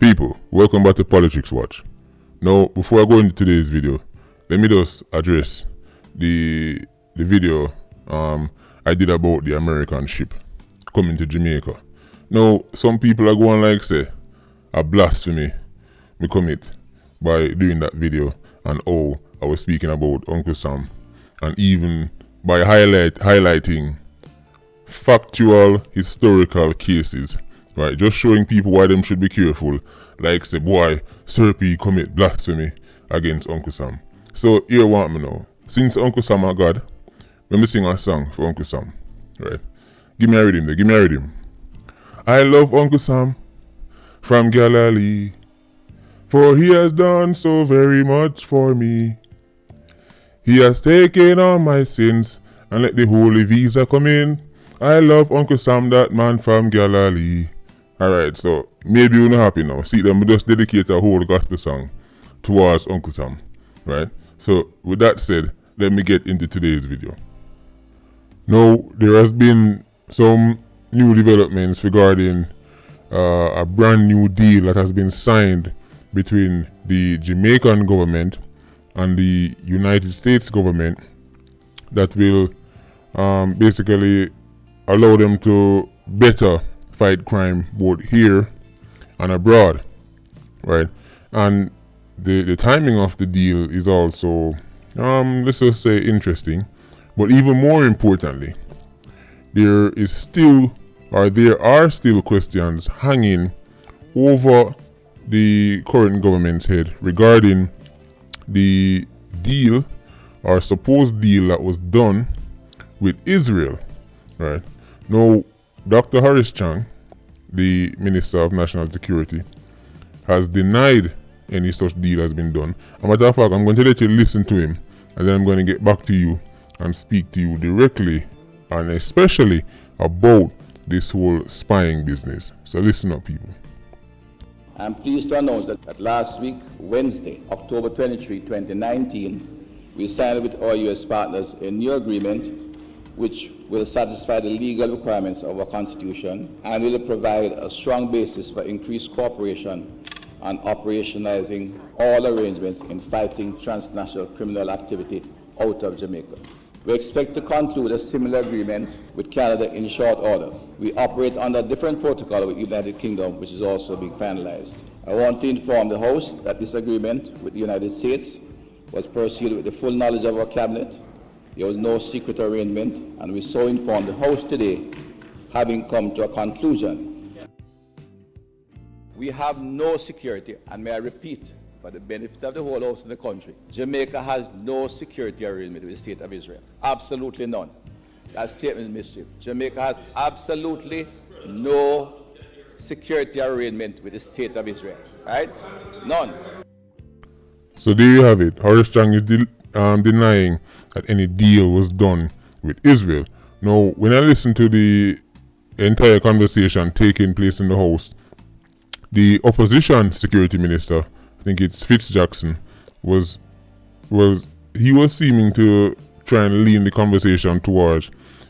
People, welcome back to Politics Watch. Now, before I go into today's video, let me just address the video I did about the American ship coming to Jamaica. Now, some people are going like say a blasphemy me commit by doing that video, and I was speaking about Uncle Sam, and even by highlighting factual historical cases, right? Just showing people why them should be careful, like say boy Serpy commit blasphemy against Uncle Sam. So here want me now. Since Uncle Sam are God, let me sing a song for Uncle Sam. Right? Give me a rhythm there, give me a rhythm. I love Uncle Sam from Galilee, for he has done so very much for me. He has taken all my sins and let the holy visa come in. I love Uncle Sam, that man from Galilee. Alright, so maybe you're not happy now. See them just dedicate a whole gospel song towards Uncle Sam. Right? So with that said, let me get into today's video. Now, there has been some new developments regarding a brand new deal that has been signed between the Jamaican government and the United States government that will basically allow them to better fight crime both here and abroad, right? And the timing of the deal is also let's just say interesting, but even more importantly, there are still questions hanging over the current government's head regarding the deal or supposed deal that was done with Israel, right? Now, Dr. Horace Chang, the Minister of National Security, has denied any such deal has been done. As a matter of fact, I'm going to let you listen to him, and then I'm going to get back to you and speak to you directly and especially about this whole spying business. So listen up, people. I'm pleased to announce that last week, Wednesday, October 23, 2019, we signed with our U.S. partners a new agreement which will satisfy the legal requirements of our Constitution and will provide a strong basis for increased cooperation and operationalizing all arrangements in fighting transnational criminal activity out of Jamaica. We expect to conclude a similar agreement with Canada in short order. We operate under a different protocol with the United Kingdom, which is also being finalized. I want to inform the House that this agreement with the United States was pursued with the full knowledge of our Cabinet. There was no secret arrangement, and we so inform the House today, having come to a conclusion. We have no security, and may I repeat, for the benefit of the whole House in the country, Jamaica has no security arrangement with the State of Israel. Absolutely none. That statement is mischief. Jamaica has absolutely no security arrangement with the State of Israel. Right? None. So there you have it. Horace Chang is denying that any deal was done with Israel. Now, when I listen to the entire conversation taking place in the House, the opposition security minister, I think it's Fitzjackson, was seeming to try and lean the conversation towards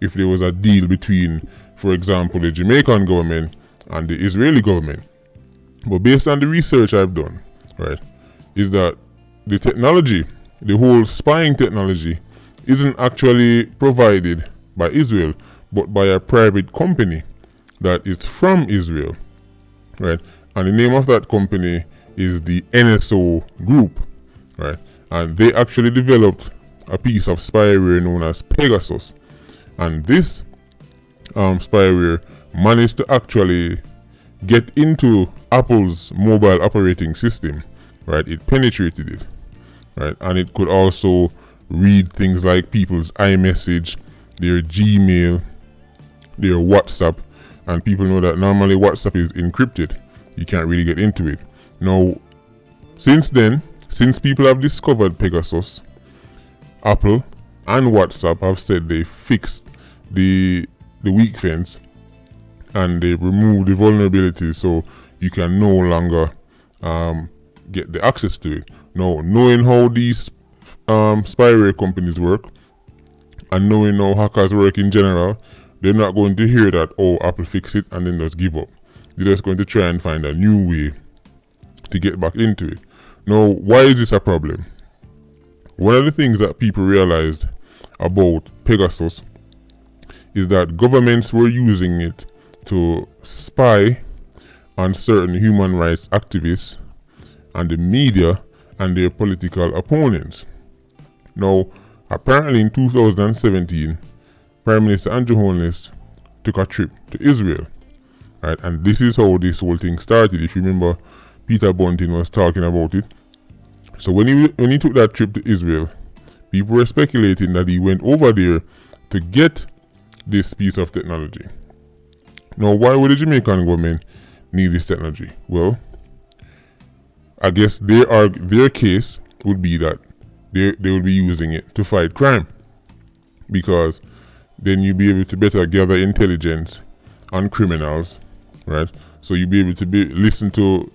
if there was a deal between, for example, the Jamaican government and the Israeli government. But based on the research I've done, right, is that the technology, the whole spying technology, isn't actually provided by Israel, but by a private company that is from Israel, right? And the name of that company is the NSO Group, right? And they actually developed a piece of spyware known as Pegasus. And this spyware managed to actually get into Apple's mobile operating system, right? It penetrated it, right? And it could also read things like people's iMessage, their Gmail, their WhatsApp, and people know that normally WhatsApp is encrypted. You can't really get into it. Now, since people have discovered Pegasus, Apple and WhatsApp have said they fixed the weak fence and they removed the vulnerabilities, so you can no longer get the access to it. Now, knowing how these spyware companies work and knowing how hackers work in general, they're not going to hear that, oh, Apple fix it and then just give up. They're just going to try and find a new way to get back into it. Now, why is this a problem? One of the things that people realized about Pegasus is that governments were using it to spy on certain human rights activists and the media and their political opponents. Now, apparently in 2017, Prime Minister Andrew Holness took a trip to Israel, right? And this is how this whole thing started. If you remember, Peter Bunting was talking about it. So when he took that trip to Israel, people were speculating that he went over there to get this piece of technology. Now, why would the Jamaican government need this technology? Well, I guess their case would be that they would be using it to fight crime, because then you'll be able to better gather intelligence on criminals, right? So you'll be able to listen to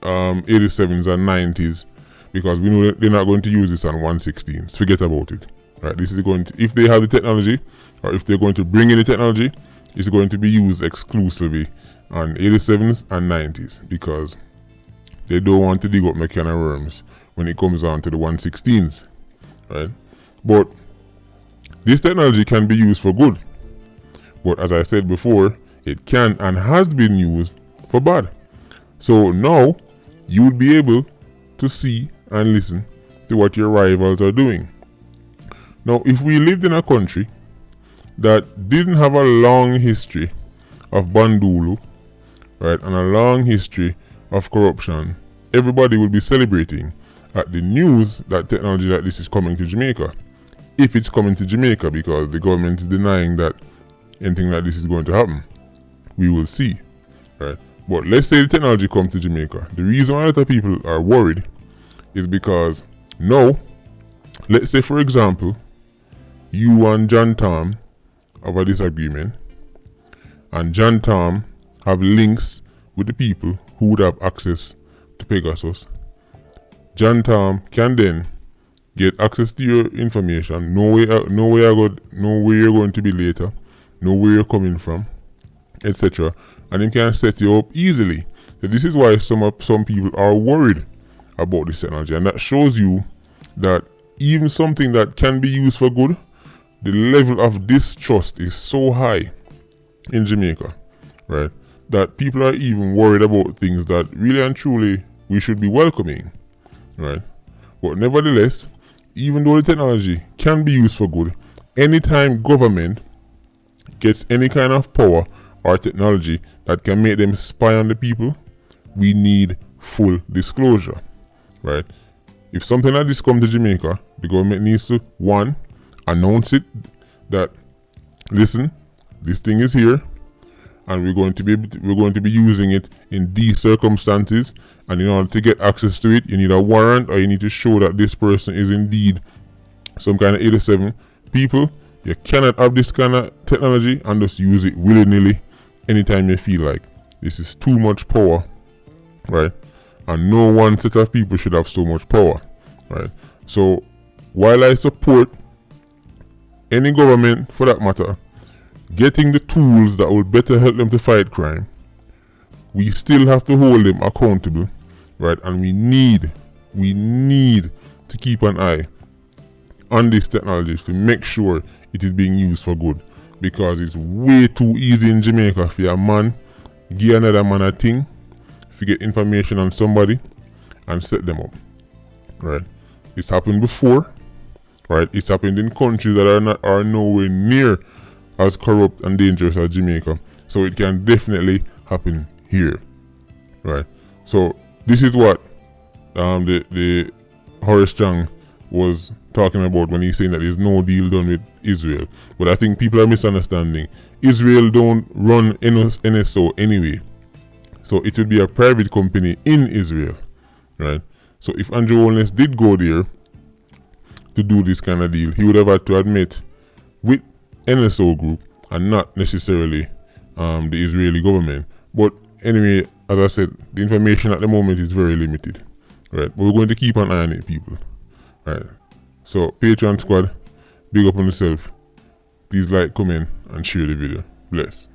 87s and 90s, because we know that they're not going to use this on 116s. Forget about it, right? This is going to, if they have the technology, or if they're going to bring in the technology, it's going to be used exclusively on 87s and 90s, because they don't want to dig up my can of worms when it comes on to the 116s, right? But this technology can be used for good, but as I said before, it can and has been used for bad. So now you would be able to see and listen to what your rivals are doing. Now, if we lived in a country that didn't have a long history of Bandulu, right, and a long history of corruption, everybody would be celebrating at the news that technology like this is coming to Jamaica. If it's coming to Jamaica, because the government is denying that anything like this is going to happen. We will see, right? But let's say the technology comes to Jamaica. The reason why a lot of people are worried is because now, let's say for example, you and John Tom have a disagreement, and John Tom have links with the people who would have access to Pegasus. John Tom can then get access to your information, know where you're going to be later, know where you're coming from, etc. And then can set you up easily. So this is why some people are worried about this technology, and that shows you that even something that can be used for good, the level of distrust is so high in Jamaica, right, that people are even worried about things that really and truly we should be welcoming, right? But nevertheless, even though the technology can be used for good, anytime government gets any kind of power or technology that can make them spy on the people, we need full disclosure, right? If something like this comes to Jamaica, the government needs to, one, announce it that, listen, this thing is here, and we're going to be using it in these circumstances, and in order to get access to it, you need a warrant, or you need to show that this person is indeed some kind of 87. People, you cannot have this kind of technology and just use it willy-nilly anytime you feel like. This is too much power, right? And no one set of people should have so much power, right? So while I support any government, for that matter, getting the tools that will better help them to fight crime, we still have to hold them accountable, right? And we need to keep an eye on this technology to make sure it is being used for good, because it's way too easy in Jamaica for a man give another man a thing, to get information on somebody and set them up, right? It's happened before, right? It's happened in countries that are nowhere near as corrupt and dangerous as Jamaica, so it can definitely happen here, right? So this is what the Horace Chang was talking about when he's saying that there's no deal done with Israel. But I think people are misunderstanding. Israel don't run NSO anyway, so it would be a private company in Israel, right? So if Andrew Holness did go there to do this kind of deal, he would have had to admit with NSO group and not necessarily the Israeli government. But anyway, as I said, the information at the moment is very limited, right? But we're going to keep an eye on it, people, right? So Patreon squad, big up on yourself. Please like, comment and share the video. Bless.